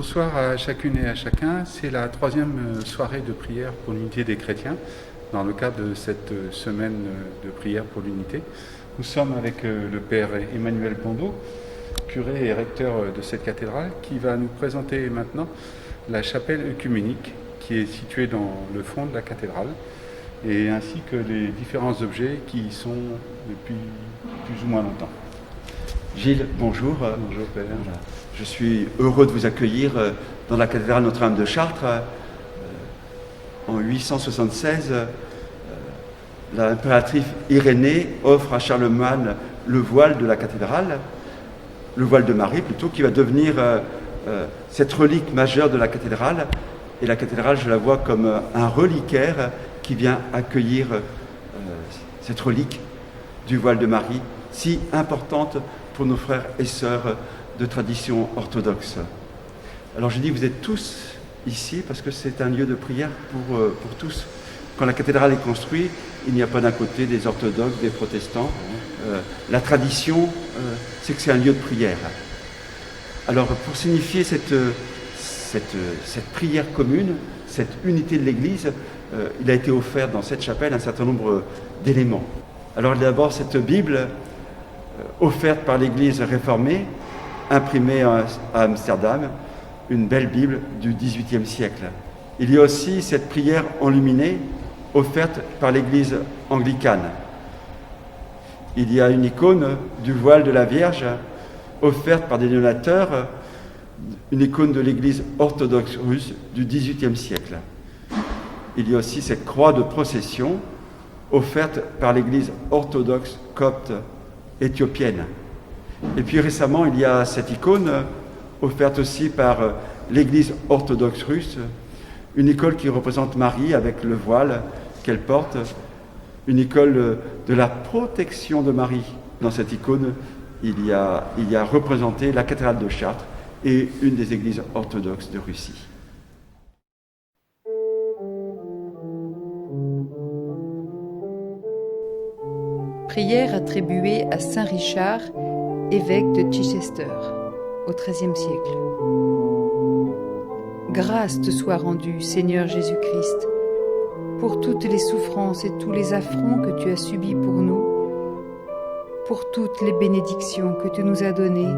Bonsoir à chacune et à chacun. C'est la troisième soirée de prière pour l'unité des chrétiens dans le cadre de cette semaine de prière pour l'unité. Nous sommes avec le Père Emmanuel Bondeau, curé et recteur de cette cathédrale, qui va nous présenter maintenant la chapelle œcuménique qui est située dans le fond de la cathédrale, et ainsi que les différents objets qui y sont depuis plus ou moins longtemps. Gilles, bonjour. Bonjour Père. Voilà. Je suis heureux de vous accueillir dans la cathédrale Notre-Dame de Chartres. En 876, l'impératrice Irénée offre à Charlemagne le voile de la cathédrale, le voile de Marie plutôt, qui va devenir cette relique majeure de la cathédrale. Et la cathédrale, je la vois comme un reliquaire qui vient accueillir cette relique du voile de Marie, si importante pour nos frères et sœurs de tradition orthodoxe. Alors je dis, vous êtes tous ici parce que c'est un lieu de prière pour tous. Quand la cathédrale est construite, il n'y a pas d'un côté des orthodoxes, des protestants. La tradition, c'est que c'est un lieu de prière. Alors pour signifier cette prière commune, cette unité de l'Église, il a été offert dans cette chapelle un certain nombre d'éléments. Alors d'abord cette Bible offerte par l'Église réformée, imprimée à Amsterdam, une belle Bible du XVIIIe siècle. Il y a aussi cette prière enluminée offerte par l'Église anglicane. Il y a une icône du voile de la Vierge offerte par des donateurs, une icône de l'Église orthodoxe russe du XVIIIe siècle. Il y a aussi cette croix de procession offerte par l'Église orthodoxe copte éthiopienne. Et puis récemment, il y a cette icône offerte aussi par l'Église orthodoxe russe, une icône qui représente Marie avec le voile qu'elle porte, une icône de la protection de Marie. Dans cette icône, il y a représenté la cathédrale de Chartres et une des églises orthodoxes de Russie. Prière attribuée à saint Richard, évêque de Chichester, au XIIIe siècle. Grâce te soit rendue, Seigneur Jésus-Christ, pour toutes les souffrances et tous les affronts que tu as subis pour nous, pour toutes les bénédictions que tu nous as données,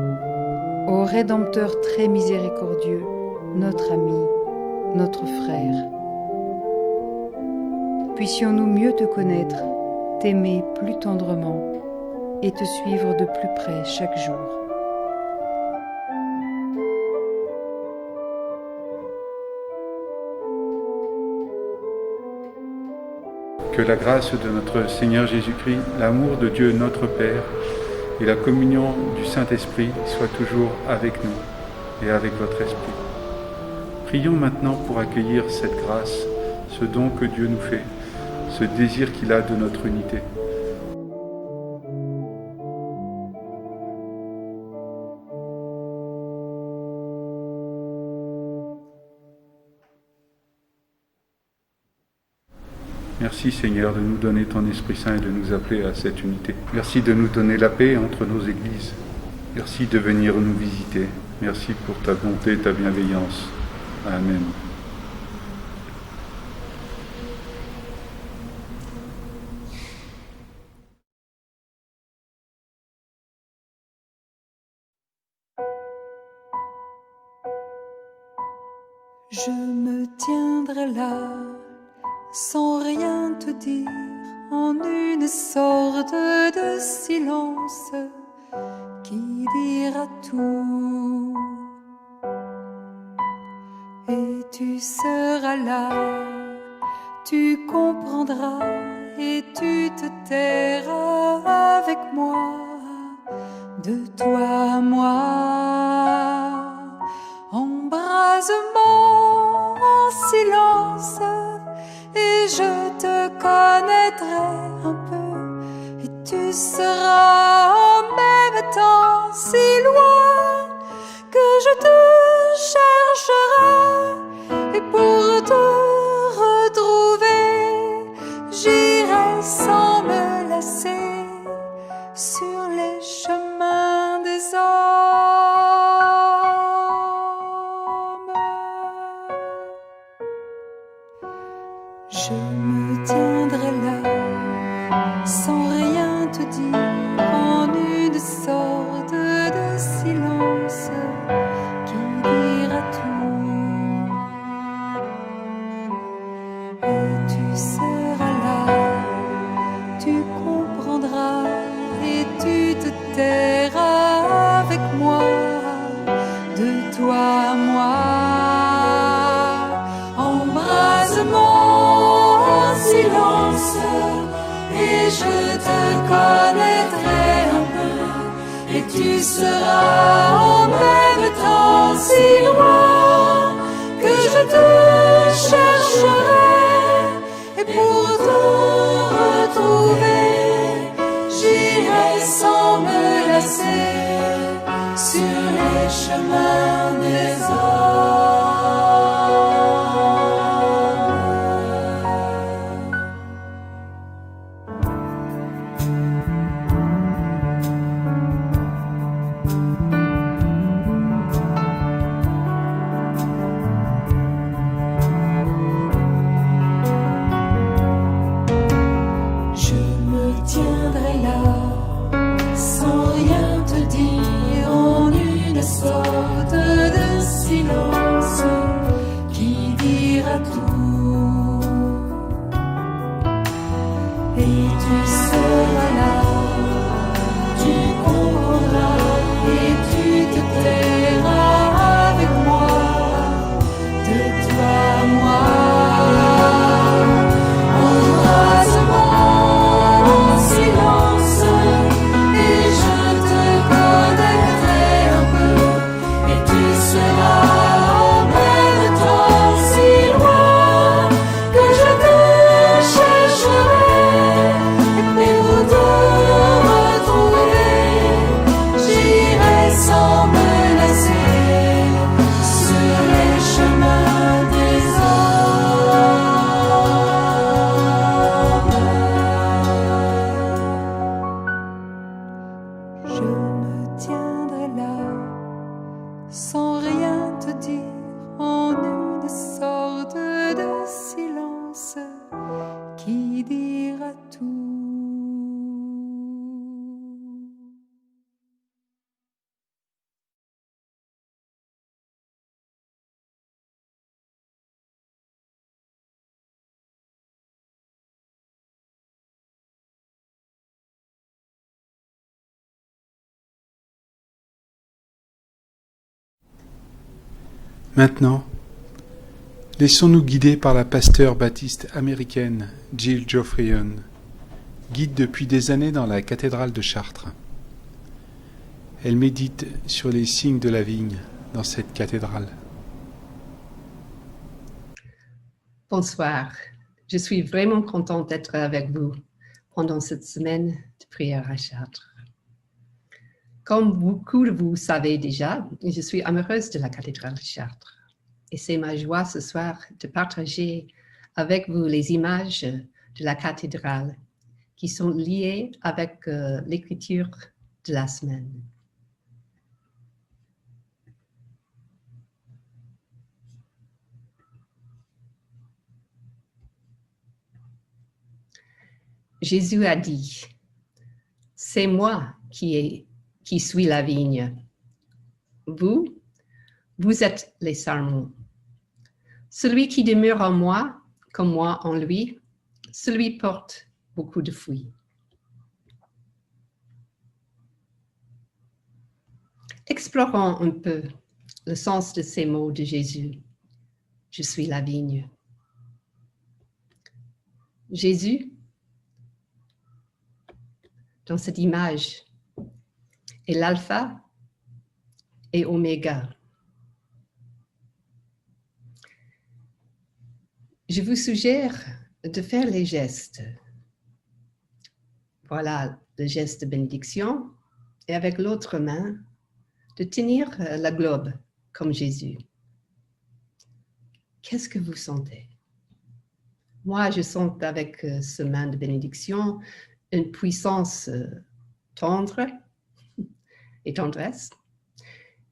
ô Rédempteur très miséricordieux, notre ami, notre frère. Puissions-nous mieux te connaître, t'aimer plus tendrement et te suivre de plus près chaque jour. Que la grâce de notre Seigneur Jésus-Christ, l'amour de Dieu notre Père et la communion du Saint-Esprit soient toujours avec nous et avec votre esprit. Prions maintenant pour accueillir cette grâce, ce don que Dieu nous fait, ce désir qu'il a de notre unité. Merci Seigneur de nous donner ton Esprit Saint et de nous appeler à cette unité. Merci de nous donner la paix entre nos églises. Merci de venir nous visiter. Merci pour ta bonté et ta bienveillance. Amen. Je me tiendrai là, sans rien te dire, en une sorte de silence qui dira tout. Et tu seras là, tu comprendras et tu te tairas avec moi, de toi à moi. Embrase-moi en silence et je te connaîtrai un peu et tu seras en même temps si loin que je te chercherai et pour te retrouver j'irai sans me lasser sur les chemins des hommes. Je me tiendrai là, sans rien te dire, en une sorte de silence qui dira tout. Et tu seras là, tu comprendras et tu te tairas avec moi, de toi à moi. Embrase-moi en silence et je te connaîtrai un peu, et tu seras en même temps si loin que je te chercherai, et pour te retrouver j'irai sans me lasser sur les chemins des hommes. Maintenant, laissons-nous guider par la pasteure baptiste américaine Jill Geoffrion, guide depuis des années dans la cathédrale de Chartres. Elle médite sur les signes de la vigne dans cette cathédrale. Bonsoir, je suis vraiment contente d'être avec vous pendant cette semaine de prière à Chartres. Comme beaucoup de vous savez déjà, je suis amoureuse de la cathédrale de Chartres. Et c'est ma joie ce soir de partager avec vous les images de la cathédrale qui sont liées avec l'écriture de la semaine. Jésus a dit, « C'est moi qui suis la vigne. Vous êtes les sarments. Celui qui demeure en moi, comme moi en lui, celui porte beaucoup de fruits. » Explorons un peu le sens de ces mots de Jésus. Je suis la vigne. Jésus, dans cette image, est l'alpha et oméga. Je vous suggère de faire les gestes. Voilà le geste de bénédiction et avec l'autre main, de tenir la globe comme Jésus. Qu'est-ce que vous sentez? Moi, je sens avec ce main de bénédiction une puissance tendre et tendresse.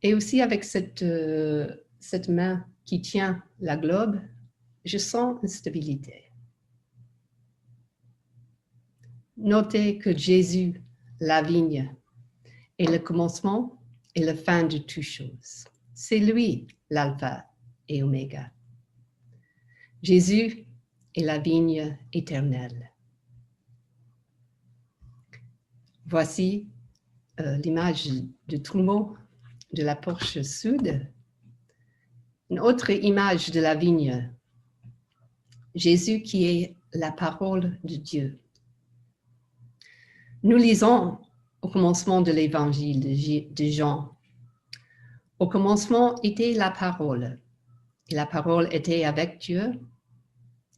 Et aussi avec cette main qui tient la globe, je sens une stabilité. Notez que Jésus, la vigne, est le commencement et la fin de toutes choses. C'est lui l'alpha et oméga. Jésus est la vigne éternelle. Voici l'image de trumeau de la porche sud. Une autre image de la vigne. Jésus qui est la parole de Dieu. Nous lisons au commencement de l'évangile de Jean. Au commencement était la parole, et la parole était avec Dieu,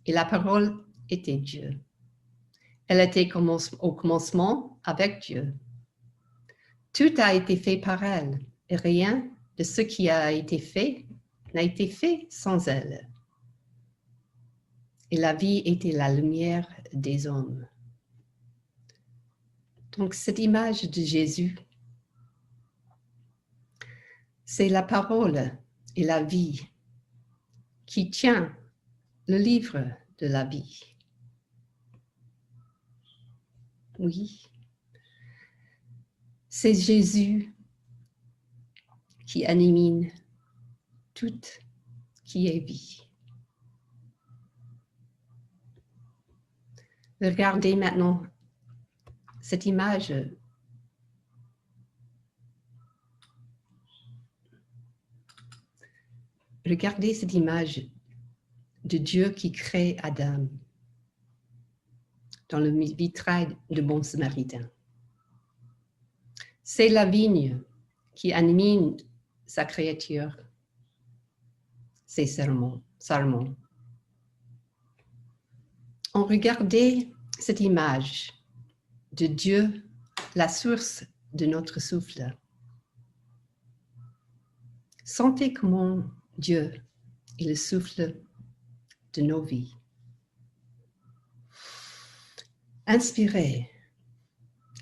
et la parole était Dieu. Elle était au commencement avec Dieu. Tout a été fait par elle, et rien de ce qui a été fait n'a été fait sans elle. Et la vie était la lumière des hommes. Donc, cette image de Jésus, c'est la parole et la vie qui tient le livre de la vie. Oui, c'est Jésus qui anime tout qui est vie. Regardez maintenant cette image. Regardez cette image de Dieu qui crée Adam dans le vitrail de Bon Samaritain. C'est la vigne qui anime sa créature, ses sermons. On regardait cette image de Dieu, la source de notre souffle. Sentez comment Dieu est le souffle de nos vies. Inspirez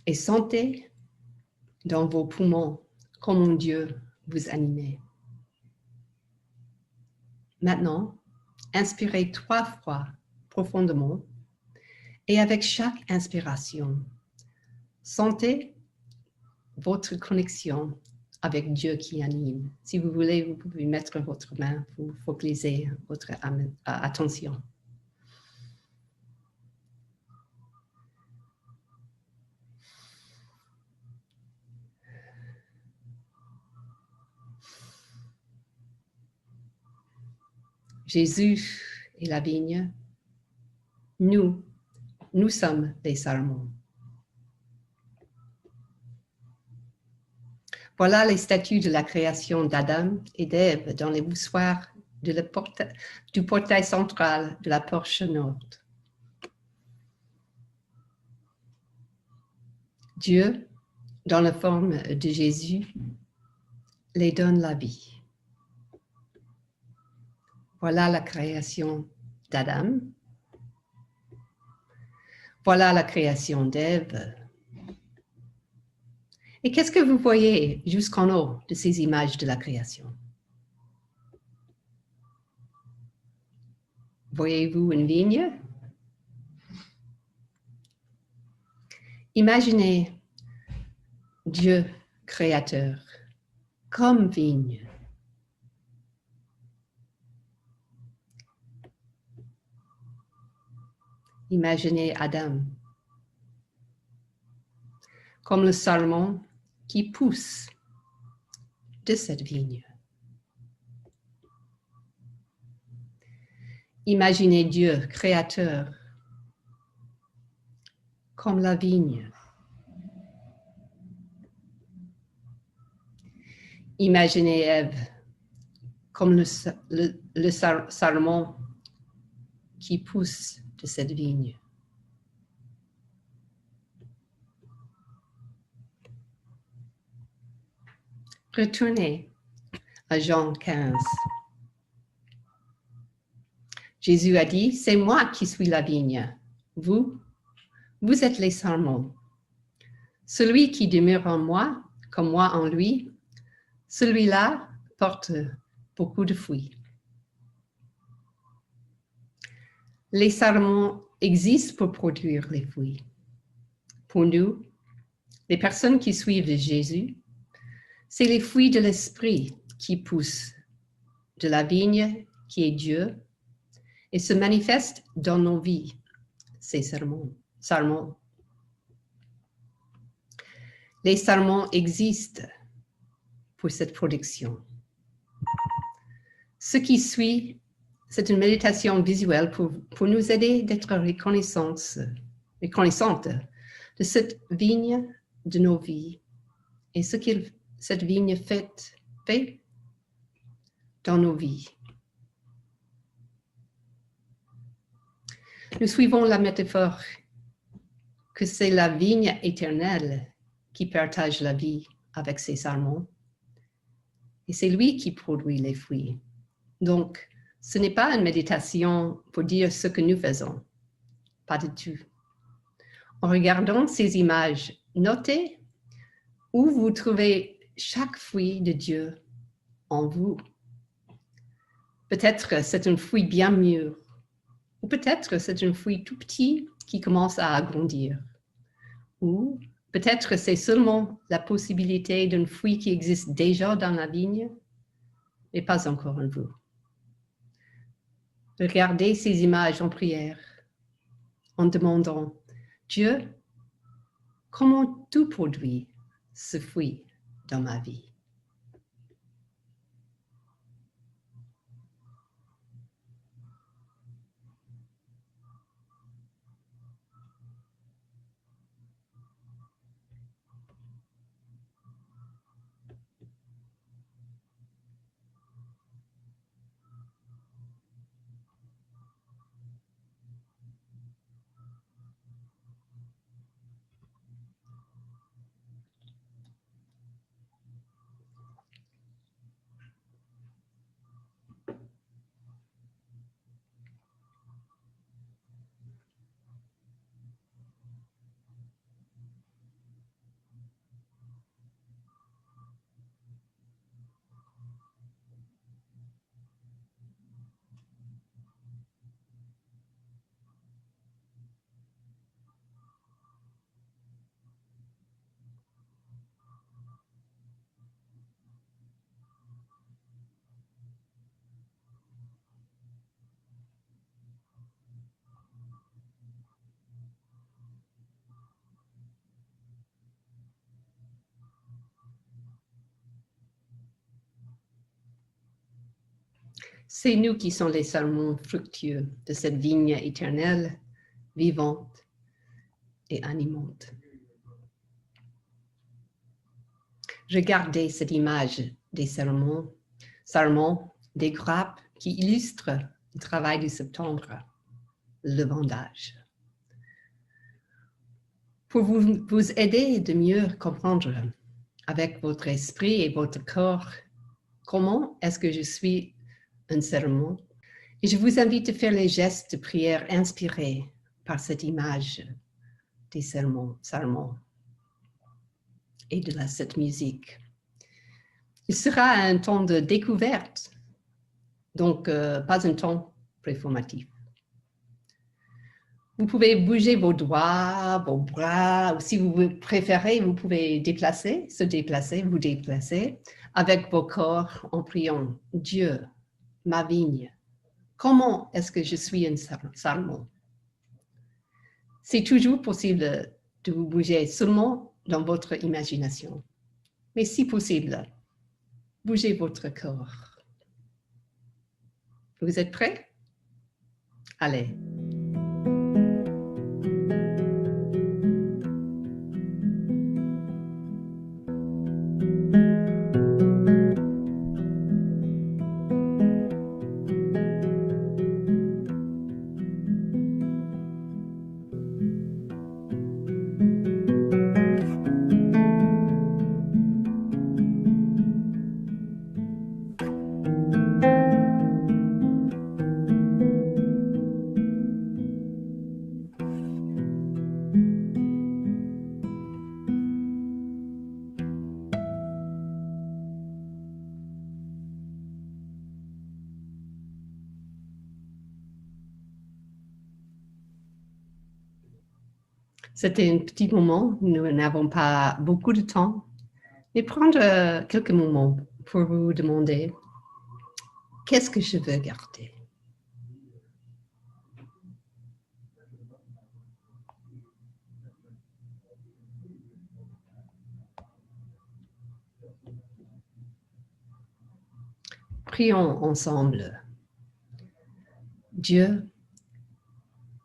et sentez dans vos poumons comment Dieu vous anime. Maintenant, inspirez 3 fois profondément et avec chaque inspiration, sentez votre connexion avec Dieu qui anime. Si vous voulez, vous pouvez mettre votre main pour focaliser votre attention. Jésus est la vigne. Nous sommes les sarments. Voilà les statues de la création d'Adam et d'Ève dans les voussoirs du portail central de la porche nord. Dieu, dans la forme de Jésus, les donne la vie. Voilà la création d'Adam. Voilà la création d'Ève. Et qu'est-ce que vous voyez jusqu'en haut de ces images de la création? Voyez-vous une vigne? Imaginez Dieu créateur comme vigne. Imaginez Adam comme le sarment qui pousse de cette vigne. Imaginez Dieu créateur comme la vigne. Imaginez Ève comme le sarment qui pousse de cette vigne. Retournez à Jean 15. Jésus a dit, c'est moi qui suis la vigne. Vous êtes les sarments. Celui qui demeure en moi, comme moi en lui, celui-là porte beaucoup de fruits. Les sarments existent pour produire les fruits. Pour nous, les personnes qui suivent Jésus, c'est les fruits de l'esprit qui poussent de la vigne qui est Dieu et se manifestent dans nos vies, ces sermons. Les sermons existent pour cette production. Ce qui suit, c'est une méditation visuelle pour nous aider d'être reconnaissantes de cette vigne de nos vies et ce que cette vigne fait dans nos vies. Nous suivons la métaphore que c'est la vigne éternelle qui partage la vie avec ses sarments et c'est lui qui produit les fruits. Donc, ce n'est pas une méditation pour dire ce que nous faisons, pas du tout. En regardant ces images, notez où vous trouvez chaque fruit de Dieu en vous. Peut-être c'est un fruit bien mûr, ou peut-être c'est un fruit tout petit qui commence à agrandir, ou peut-être c'est seulement la possibilité d'un fruit qui existe déjà dans la vigne, mais pas encore en vous. Regardez ces images en prière, en demandant, Dieu, comment tu produis ce fruit dans ma vie? C'est nous qui sommes les serments fructueux de cette vigne éternelle, vivante et animante. Regardez cette image des sarments, des grappes qui illustrent le travail du septembre, le vendage. Pour vous aider de mieux comprendre avec votre esprit et votre corps comment est-ce que je suis un serment, et je vous invite à faire les gestes de prière inspirés par cette image des sermons et de cette musique. Il sera un temps de découverte, donc pas un temps préformatif. Vous pouvez bouger vos doigts, vos bras, ou si vous préférez, vous pouvez vous déplacer avec vos corps en priant Dieu, ma vigne. Comment est-ce que je suis un sarment? C'est toujours possible de vous bouger seulement dans votre imagination. Mais si possible, bougez votre corps. Vous êtes prêts? Allez. C'était un petit moment, nous n'avons pas beaucoup de temps, mais prendre quelques moments pour vous demander qu'est-ce que je veux garder. Prions ensemble. Dieu,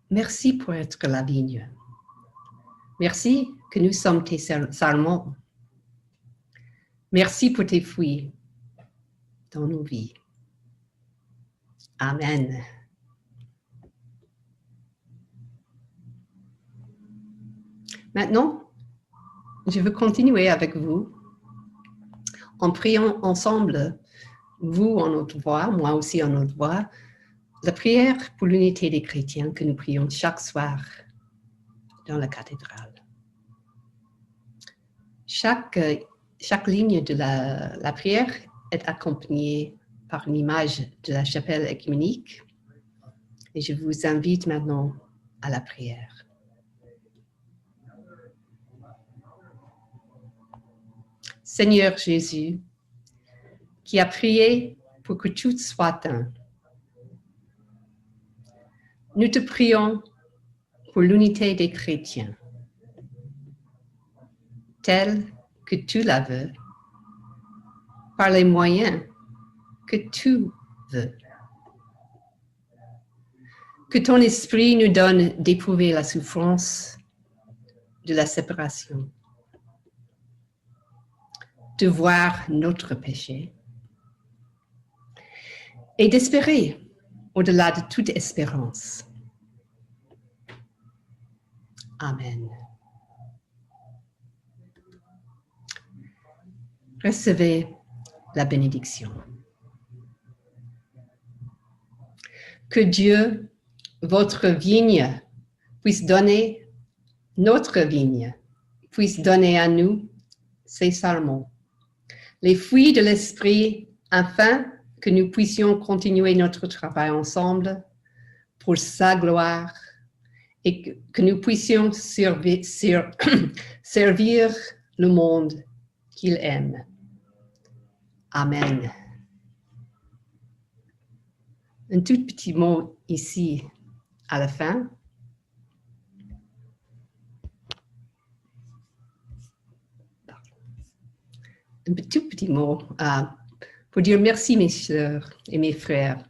merci pour être la vigne. Merci que nous sommes tes sarments. Merci pour tes fruits dans nos vies. Amen. Maintenant, je veux continuer avec vous en priant ensemble, vous en notre voix, moi aussi en notre voix, la prière pour l'unité des chrétiens que nous prions chaque soir dans la cathédrale. Chaque ligne de la prière est accompagnée par une image de la chapelle œcuménique et je vous invite maintenant à la prière. Seigneur Jésus, qui a prié pour que tout soit un, nous te prions pour l'unité des chrétiens, telle que tu la veux, par les moyens que tu veux. Que ton esprit nous donne d'éprouver la souffrance de la séparation, de voir notre péché et d'espérer au-delà de toute espérance. Amen. Recevez la bénédiction. Que Dieu, votre vigne, puisse donner, notre vigne, puisse donner à nous ses sarments, les fruits de l'esprit, afin que nous puissions continuer notre travail ensemble pour sa gloire et que nous puissions servir le monde qu'il aime. Amen. Un tout petit mot ici à la fin. Un tout petit mot pour dire merci mes sœurs et mes frères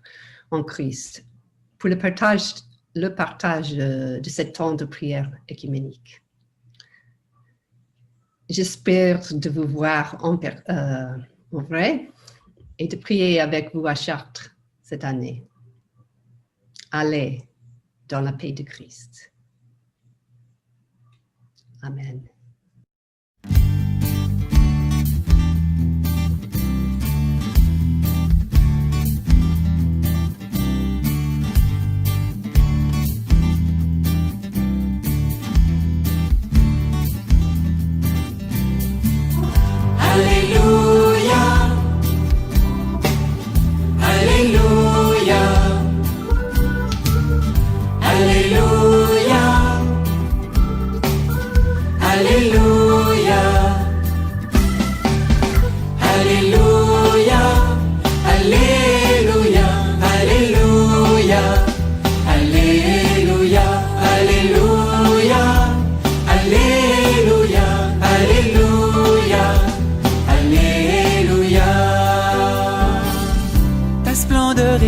en Christ pour le partage de ce temps de prière œcuménique. J'espère de vous voir en vrai et de prier avec vous à Chartres cette année. Allez dans la paix de Christ. Amen.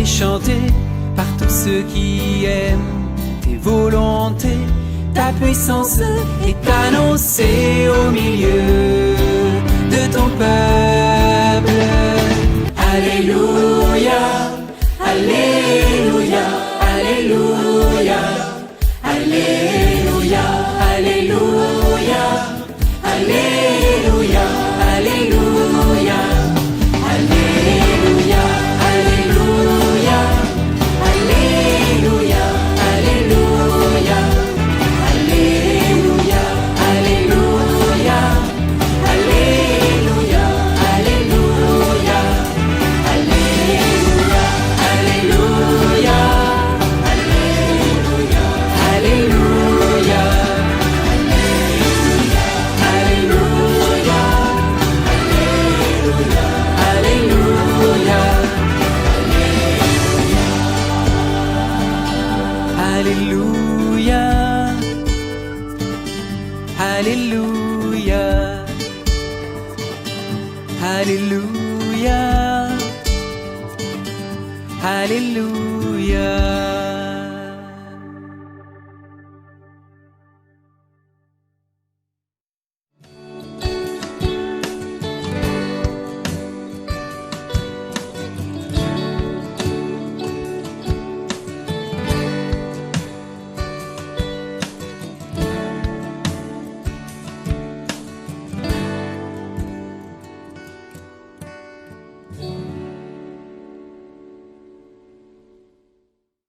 Chantée par tous ceux qui aiment tes volontés, ta puissance est annoncée au milieu de ton peuple. Alléluia, Alléluia, Alléluia, Alléluia, Alléluia, Alléluia, Alléluia, Alléluia. Alléluia. Alléluia. Alléluia. Alléluia. Alléluia.